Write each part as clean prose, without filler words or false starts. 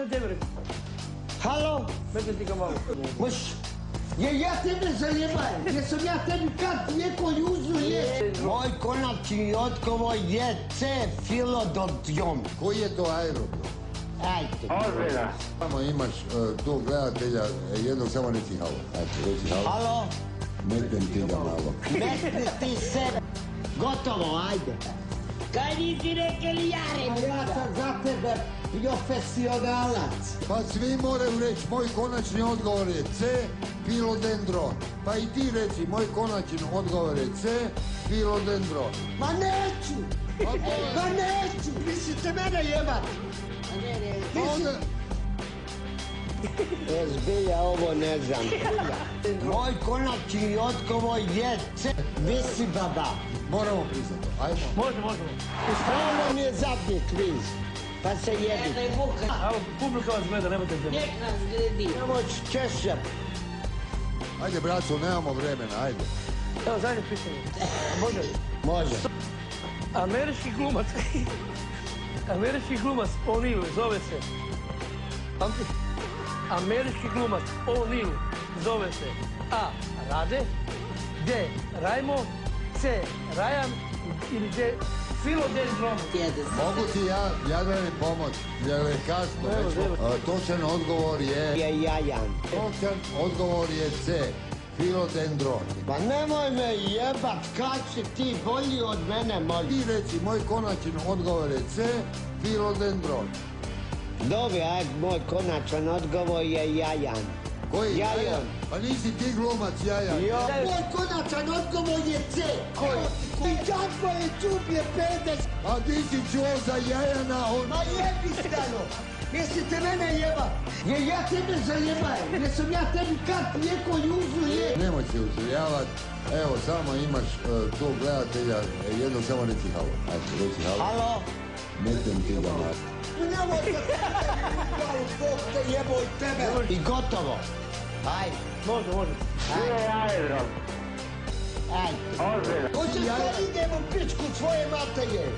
za tebe. Halo? Među ti ga malo. Moš, ja tebe zajebajem, jesam ja tebi kad neko juzu je. Moj konačni odgovor je C. Filodontium. Koji je to aerodrom? Ajde. Ozbiljno. Samo imaš tu gledatelja, jednog samo reci halo. Ajde, reci halo. Halo? Metnem ti ga malo. Metni ti se. Gotovo, ajde. Kaj nisi rekli jare? Ja sam za tebe profesionalac. Pa svi moraju reći, moj konačni odgovor je C. Filodendron. Pa i ti reci, moj konačni odgovor je C. Filodendron. Ma neću! Ma neću! Mislite mene jebat? Onda... Zbilja ovo ne znam. Moj konačni odgovor je C. Visi baba. Moramo priznati. Ajmo. Možemo. Ovo mi je zadnji kviz. Pa se jedi. Evo, publika vas gleda, nemojte se. Nek nas gledi. Nemoć češljam. Ajde, braco, nemamo vremena, ajde. Evo, zadnje pitanje. Može li? Može. Američki glumac O'Neill zove se. Pamti? Američki glumac O'Neill zove se A. Rade, D. Rajmo, C. Rajan ili D. Filodendron. Mogu ti ja da mi pomoć, jer je kasno već. Točan odgovor je... Je jajan. Točan odgovor je C. Filodendron. Pa nemoj me jebat, kad si ti bolji od mene, moj. Ti reci, moj konačni odgovor je C. Filodendron. Dobro, aj, moj konačan odgovor je jajan. Koji? Jajan. Pa nisi ti glumac, Jajan. Moj konačan odgovor je C. Koji? I kako je čuplje pedes? A ti si čuo za Jajana, on... Ma jebi stano! Mislite mene jebat? Je ja tebe zajebajem, jesam ja tebi kad neko juzu je. Nemoj se uzrijavat. Evo, samo imaš tu gledatelja, jednog samo reci halo. Ajde, reci halo. Halo? Metem ti ga malo. Nemoj da Bog te jeboj tebe. I gotovo. Ajde. Može. Ajde. Hoćeš da idem u pičku svoje mateje?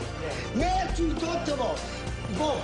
Neću i gotovo. Bog.